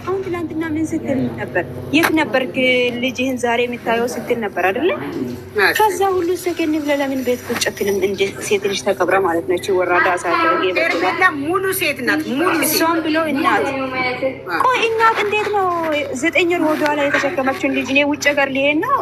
አሁን ትናንትና ምን ስትል ነበር? የት ነበርክ ልጅህን ዛሬ የምታየው ስትል ነበር አይደለ? ከዛ ሁሉ ሰከን ብለህ ለምን ቤት ቁጭ አትልም? እንደ ሴት ልጅ ተከብራ ማለት ነው። እቺ ወራዳ አሳደረገ ሄርሜላ ሙሉ ሴት ናት። ሙሉ እሷም ብሎ እናት ቆይ እናት እንዴት ነው 9 ወር ወዷ ላይ የተሸከመችውን ልጅ እኔ ውጭ ሀገር ሊሄድ ነው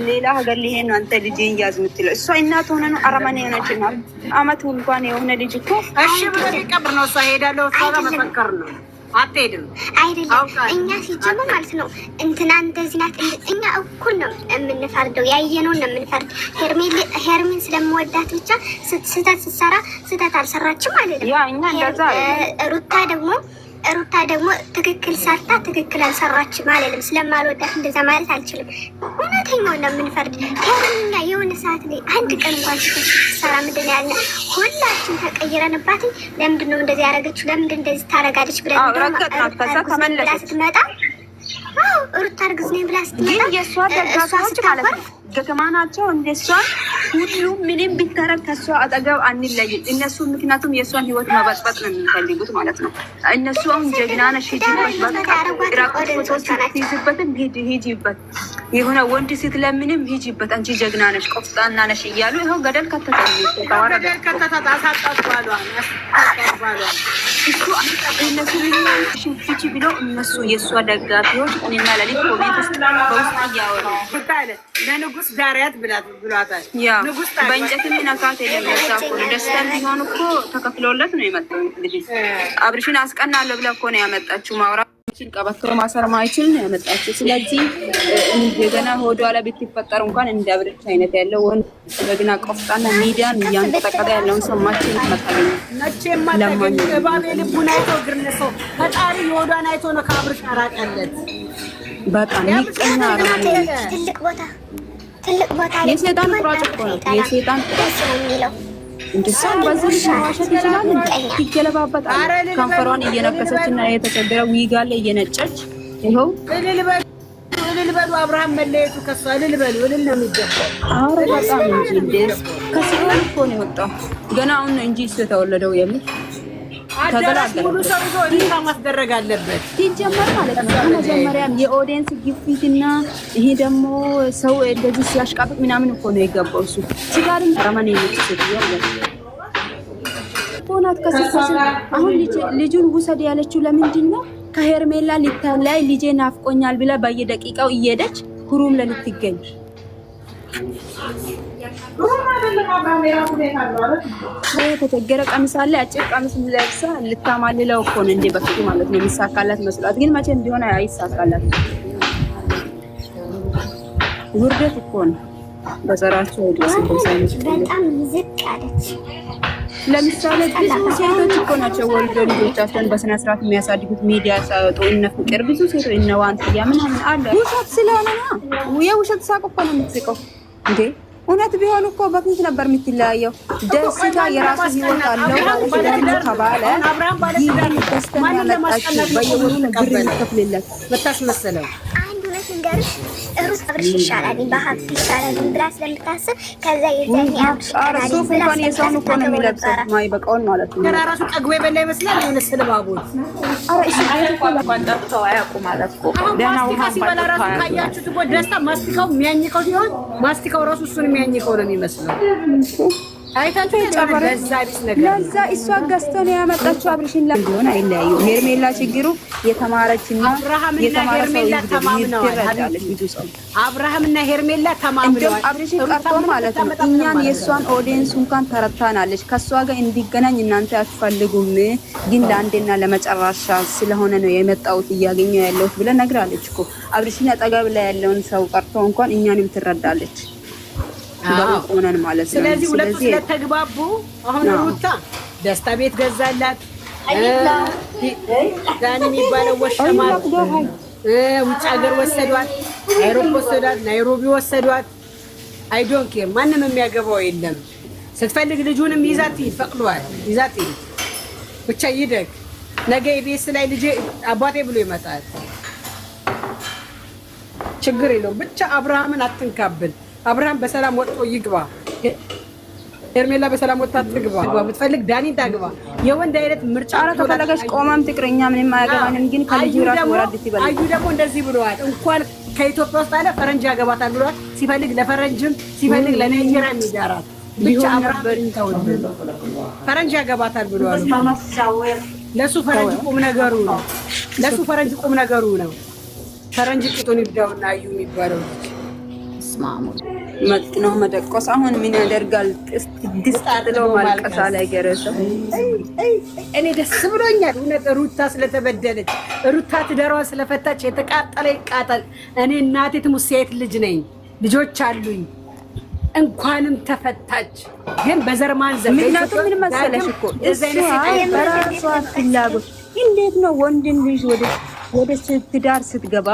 ሌላ ሀገር ሊሄድ ነው አንተ ልጅህን ያዝ የምትለው እሷ እናት ሆነ ነው። አረመኔ የሆነች ናት። አመቱ እንኳን የሆነ ልጅ እኮ እሺ ብሎ ሊቀብር ነው። እሷ ሄዳለሁ እሷ ጋር መፈከር ነው። አትሄድም አይደለም። እኛ ሲጀመር ማለት ነው እንትና እንደዚህ ናት። እኛ እኩል ነው የምንፈርደው፣ ያየነውን ነው የምንፈርድ። ሄርሜን ስለምወዳት ብቻ ስህተት ስትሰራ ስህተት አልሰራችም ማለት ነው። ሩታ ደግሞ ትክክል ሰርታ ትክክል አልሰራችም አለንም። ስለማልወዳት እንደዛ ማለት አልችልም። እውነተኛውን ነው የምንፈርድ። ሄርሜላ የሆነ ሰዓት ላይ አንድ ቀን እንኳን ስትሰራ ምንድን ነው ያልነው? ሁላችን ተቀይረንባት ለምንድን ነው እንደዚህ ያደረገችው? ለምንድን እንደዚህ ታደርጋለች ብለን ብላ ስትመጣ ሩታ እርግዝ ነኝ ብላ ስትመጣ የእሷ ደጋፊዎች ማለት ነው ገገማ ናቸው። እንደሷ ሁሉም ምንም ቢታረግ ከሷ አጠገብ አንለይም። እነሱ ምክንያቱም የእሷን ህይወት መበጥበጥ ነው የሚፈልጉት ማለት ነው። እነሱ አሁን ጀግና ነሽ ሂጂበት፣ በቃ ራቆት ፎቶች ትይዝበትን ሂጂበት፣ የሆነ ወንድ ስትለምንም ሂጂበት፣ አንቺ ጀግና ነሽ ቆፍጣና ነሽ እያሉ ይኸው ገደል ከተታሉ እሱ ብሎ እነሱ የእሷ ደጋፊዎች እኔና ለሊት ኮሜንት ውስጥ በውስጥ እያወሩ ለንጉስ ዳሪያት ብሏታል። በእንጨት የሚነካት የለም። ለዛ እኮ ነው ደስታ ቢሆን እኮ ተከፍሎለት ነው የመጣው። እንግዲህ አብርሽን አስቀናለሁ ብላ እኮ ነው ያመጣችው። ማውራት ቀበቶ ማሰር ማይችል ነው ያመጣችው። ስለዚህ እንደገና ሆዷ ላይ ብትፈጠር እንኳን እንደ አብርሽ አይነት ያለው ወንድ በግና ቆፍጣና ሚዲያን እያንቀጠቀጠ ያለውን ሰማችን መጣለኝ። ነቼማ ተገኝ እባብ ልቡን አይቶ ግርነሶ ፈጣሪ የሆዷን አይቶ ነው ከአብርሽ አራቀለት። በጣም ሚቀኛ አራማኝ ትልቅ ቦታ ላይ የሰይጣን ቁራጭ እኮ ነው። የሰይጣን ቁራጭ ነው የሚለው እንደሷን በዚህ ማዋሸት ይችላል እንዴ? ይገለባበጣል። ከንፈሯን እየነከሰች እና የተቸገረ ዊጋ ላይ እየነጨች ይኸው እልል በሉ። አብርሃም መለየቱ ከሷ እልል በሉ። እልል ነው የሚገባው። አረ በጣም እንጂ እንደስ ከሲኦል እኮ ነው የወጣው ገና አሁን እንጂ እሱ የተወለደው የሚል አዳራሽ ሙሉ ሰው ይዞ እንዲታ ማስደረግ አለበት ሲጀመር ማለት ነው። ከመጀመሪያም የኦዲየንስ ግፊትና ይሄ ደግሞ ሰው እንደዚህ ሲያሽቃብጥ ምናምን እኮ ነው የገባው። እሱ ሲጋርም ረማን የሚችል ሆናት ከሲሰስ አሁን ልጁን ውሰድ ያለችው ለምንድን ነው? ከሄርሜላ ሊታላይ ልጄ ናፍቆኛል ብላ በየደቂቃው እየሄደች ሁሩም ለልትገኝ የተቸገረ ቀሚስ አለ። አጭር ቀሚስ ለብሳ ልታማልለው እኮ ነው እንደ በፊቱ ማለት ነው። የሚሳካላት መስሏት ግን መቼ እንዲሆነ አይሳካላት። ውርደት እኮ ነው በዘራቸው በጣም ዝቅ አለች። ለምሳሌ ብዙ ሴቶች እኮ ናቸው ወልደው ልጆቻቸውን በስነ ስርዓት የሚያሳድጉት ሚዲያ ሳይወጡ። እነ ፍቅር ብዙ ሴቶች እነ ዋንትያ ምናምን አለ። ውሸት ስለሆነ ነው የውሸት ሳቅ እኮ ነው የምትስቀው እንዴ። እውነት ቢሆን እኮ በፊት ነበር የምትለያየው። ደስታ የራሱ ህይወት አለው ማለት ነው ተባለ። ይሄን ደስታ ያመጣችው በየወሩ ብር ይከፍልለት በታስመሰለው ሲንገርሽ ሩስ አብርሽ ይሻላል በሀብት ይሻላል ብላ ስለምታስብ ከዛ የዛኔ አብርሽ አርሶ እንኳን የሰውን እኮ ነው የሚለብሰው ማይበቃውን ማለት ነው። ገና ራሱ ጠግቦ የበላ ይመስላል የሆነ ስለባቦት አረ እሺ ባንጣጣው አያውቁም ማለት እኮ ደህና ውሃ ሲበላ ራሱ ካያችሁት እኮ ደስታ ማስቲካው የሚያኝከው ሲሆን ማስቲካው ራሱ እሱን የሚያኝከው ነው የሚመስለው። አይታችሁ ይጨመረ ለዛ እሷ ገዝቶ ነው ያመጣችው። አብርሽን ለምን አይለያዩ? ሄርሜላ ችግሩ የተማረችና ሄርሜላ ተማምነዋል። አብርሃምና ሄርሜላ ተማምነዋል። አብርሽን ቀርቶ ማለት ነው እኛን የእሷን ኦዲየንስ እንኳን ተረታናለች። ከእሷ ጋር እንዲገናኝ እናንተ አትፈልጉም፣ ግን ለአንዴና ለመጨረሻ ስለሆነ ነው የመጣሁት እያገኘሁ ያለሁት ብለን ነግራለች እኮ። አብርሽን አጠገብ ላይ ያለውን ሰው ቀርቶ እንኳን እኛንም ትረዳለች። ባቆነን ማለት ነው። ስለዚህ ሁለቱ ስለተግባቡ አሁን ሩታ ደስታ ቤት ገዛላት። ዳኒ የሚባለው ወሸማት ውጭ ሀገር ወሰዷት፣ አይሮፕ ወሰዷት፣ ናይሮቢ ወሰዷት። አይ ዶንት ኬር ማንም የሚያገባው የለም። ስትፈልግ ልጁንም ይዛት ይፈቅዷል። ይዛት ብቻ ይደግ። ነገ ኢቢኤስ ላይ ልጅ አባቴ ብሎ ይመጣል። ችግር የለውም። ብቻ አብርሃምን አትንካብን። አብርሃም በሰላም ወጥቶ ይግባ። ሄርሜላ በሰላም ወጥታ ትግባ። ብትፈልግ ዳኒ ታግባ። የወንድ አይነት ምርጫ ኧረ ከፈለገች ቆማም ትቅረኛ ምንም አያገባንም። ግን ከልጅ ራሱ ወራድ ትበል። አዩ ደግሞ እንደዚህ ብለዋል። እንኳን ከኢትዮጵያ ውስጥ አለ ፈረንጅ ያገባታል ብለዋል። ሲፈልግ ለፈረንጅም ሲፈልግ ለናይጄሪያ የሚዳራት ብቻ አብራበርን ተውል ፈረንጅ ያገባታል ብለዋል። ለሱ ፈረንጅ ቁም ነገሩ ነው። ለሱ ፈረንጅ ቁም ነገሩ ነው። ፈረንጅ ቂጡን ይብዳውና አዩ የሚባለው ስማሙ መጥነው መደቆስ አሁን ምን ያደርጋል? ድስት አጥለው ማልቀሳ ላይ ገረሰው። እኔ ደስ ብሎኛል እውነት ሩታ ስለተበደለች፣ ሩታ ትዳሯ ስለፈታች። የተቃጠለ ይቃጠል። እኔ እናቴ ትሙት ሴት ልጅ ነኝ፣ ልጆች አሉኝ። እንኳንም ተፈታች። ግን በዘር ማንዘር ምክንያቱም ምን መሰለሽ እኮ እሷ በራሷ ፍላጎት እንዴት ነው ወንድን ልጅ ወደ ትዳር ስትገባ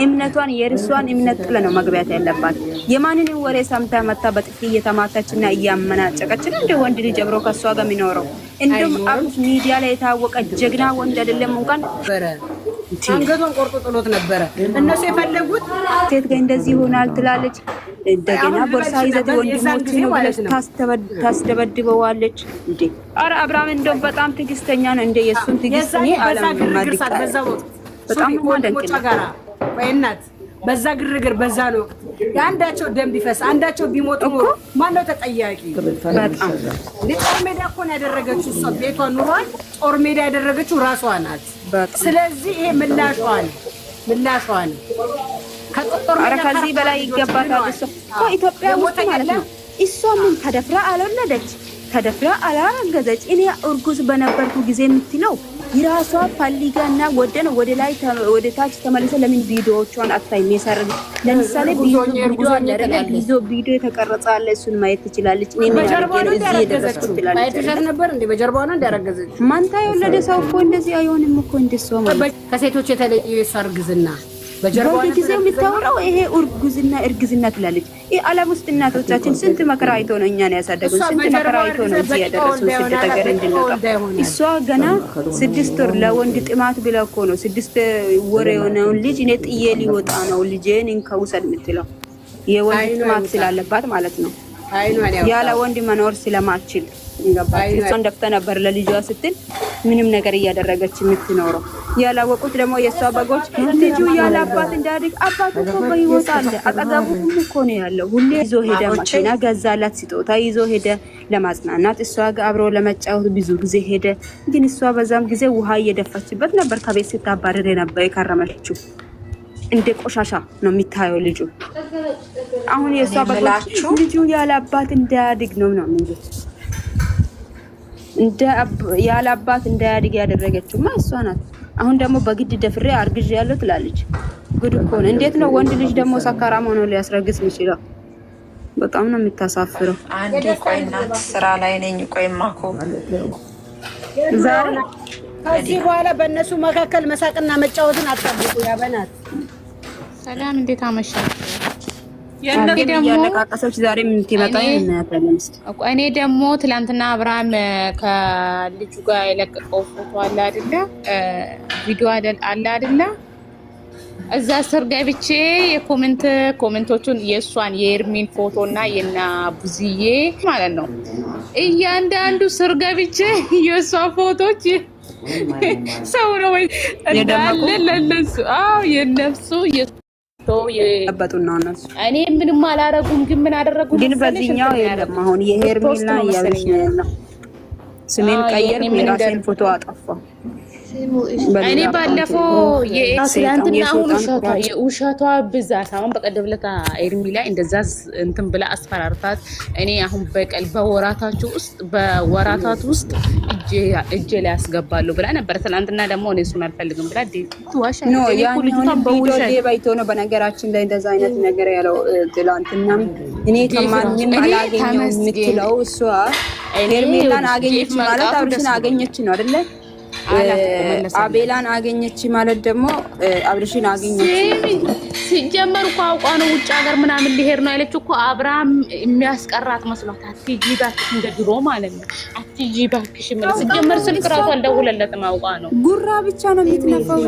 እምነቷን የእርሷን እምነት ጥለ ነው መግቢያት ያለባት። የማንንም ወሬ ሰምታ መታ በጥፊ እየተማታችና እያመናጨቀች ነው እንደ ወንድ ልጅ አብሮ ከሷ ጋር የሚኖረው። እንደውም አብሽ ሚዲያ ላይ የታወቀ ጀግና ወንድ አይደለም እንኳን አንገቷን ቆርጦ ጥሎት ነበረ። እነሱ የፈለጉት ሴት ጋር እንደዚህ ይሆናል ትላለች። እንደገና ቦርሳ ይዘት ወንድሞች ነው ብለሽ ታስደበድበዋለች እንዴ! አረ አብርሃም እንደው በጣም ትዕግስተኛ ነው እንደ የሱን ትዕግስት ነው አላም ማድረግ በጣም ወንደንቅ ጋራ ወይናት በዛ ግርግር በዛ ነው ያንዳቸው ደም ቢፈስ አንዳቸው ቢሞቱ ማን ነው ተጠያቂ? በጣም ጦር ሜዳ እኮ ነው ያደረገችው እሷ። ቤቷ ኑሯል ጦር ሜዳ ያደረገችው ራሷ ናት። ስለዚህ ይሄ ምላሿ ነው። ኧረ ከዚህ በላይ ይገባታል። እሷ ኢትዮጵያ ውስጥ ማለት ነው። እሷ ምን ተደፍራ አልወለደች፣ ተደፍራ አላረገዘች። እኔ እርጉዝ በነበርኩ ጊዜ የምትለው የራሷ ፈልጋና ወደን ወደ ላይ ወደ ታች ተመልሰ ለምን ቪዲዮዎቿን አታይም? የሰረግ ለምሳሌ ቪዲዮ የተቀረጸ አለ፣ እሱን ማየት ትችላለች። እኔ ምን ያደርገ ነው እዚህ የደረስኩት ትላለች። አይተሻት ነበር እንዴ? በጀርባዋ ነው እንዳረገዘች። ማንታ የወለደ ሰው እኮ እንደዚህ አይሆንም እኮ እንደሷ ማለት ከሴቶች የተለየ የሷ እርግዝና በጀርባዋ ጊዜው የምታወራው ይሄ እርግዝና ትላለች። ይሄ ዓለም ውስጥ እናቶቻችን ስንት መከራ አይተው ነው እኛን ያሳደጉን። ስንት መከራ አይተው ነው እዚህ ያደረሱን። ስንት ነገር እንድንወጣ እሷ ገና 6 ወር ለወንድ ጥማት ብላ እኮ ነው 6 ወር የሆነውን ልጅ እኔ ጥዬ ሊወጣ ነው ልጄን እንከውሰድ የምትለው የወንድ ጥማት ስላለባት ማለት ነው። ያለ ወንድ መኖር ስለማትችል ይገባል። እሷን ደፍታ ነበር ለልጇ ስትል ምንም ነገር እያደረገች የምትኖረው። ያላወቁት ደግሞ የሷ በጎች ልጁ ያለ አባት እንዳያድግ አባቱ እኮ በህይወት አለ፣ አጠገቡም እኮ ነው ያለው። ሁሌ ይዞ ሄደ፣ መኪና ገዛላት፣ ስጦታ ይዞ ሄደ ለማጽናናት፣ እሷ ጋር አብሮ ለመጫወት ብዙ ጊዜ ሄደ። ግን እሷ በዛም ጊዜ ውሃ እየደፋችበት ነበር ከቤት ስታባረር የነበር የከረመችው። እንደ ቆሻሻ ነው የሚታየው ልጁ። አሁን የሷ በጎች ልጁ ያለ አባት እንዳያድግ ነው እንጂ ያለ አባት እንዳያድግ ያደረገችውማ እሷ ናት። አሁን ደግሞ በግድ ደፍሬ አርግዤ ያለው ትላለች። ጉድ እኮ ነው። እንዴት ነው ወንድ ልጅ ደግሞ ሰካራም ሆኖ ሊያስረግዝ የሚችለው? በጣም ነው የምታሳፍረው። አንዴ ቆይ እናት ስራ ላይ ነኝ። ቆይማ እኮ ዛሬ ከዚህ በኋላ በእነሱ መካከል መሳቅና መጫወትን አትጠብቁ። ያበናት ሰላም፣ እንዴት አመሻችሁ? ያለቃቀሰች ዛሬ ምን ትመጣ እናያለን። እኔ ደግሞ ትላንትና አብርሃም ከልጁ ጋር የለቀቀው ፎቶ አለ አይደለ? ቪዲዮ አለ አይደለ? እዛ ስር ገብቼ ኮሜንቶቹን የእሷን የኤርሚን ፎቶና የና ቡዝዬ ማለት ነው እያንዳንዱ ስር ገብቼ የእሷ ፎቶች ሰው ነው ወይ እንዳለ ለነሱ የነፍሱ ያበጡና እነሱ እኔ ምንም አላረጉም። ግን ምን አደረጉ? ግን በዚህኛው የለም። አሁን የሄርሜላ ያብሽ ነው። ስሜን ቀየር፣ የራሴን ፎቶ አጠፋ። እኔ ባለፈው የትላንትና የውሸቷ ብዛት አሁን በቀደም ዕለት ኤርሚ ላይ እንደዛ እንትን ብላ አስፈራርታት እኔ አሁን በቀል በወራታት ውስጥ እጄ ላይ ያስገባለሁ ብላ ነበር። ትላንትና ደግሞ እኔ እሱን አልፈልግም ብላ ትዋሻ ነው ባይቶ ነው። በነገራችን ላይ እንደዛ አይነት ነገር ያለው ትላንትና እኔ ከማንም አላገኘው የምትለው እሷ ሄርሜላን አገኘች ማለት አብርሽን አገኘች ነው አይደለ? አቤላን አገኘች ማለት ደግሞ አብርሽን አገኘች። ሲጀመር እኮ አውቃ ነው ውጭ ሀገር ምናምን ሊሄድ ነው ያለችው እኮ። አብርሃም የሚያስቀራት መስሏት አትሂጂ እባክሽ እንደ ድሮ ማለት ነው። አትሂጂ እባክሽ ማለት ሲጀመር ስልክ ራሱ አልደውለለትም። አውቃ ነው። ጉራ ብቻ ነው የምትነፋው።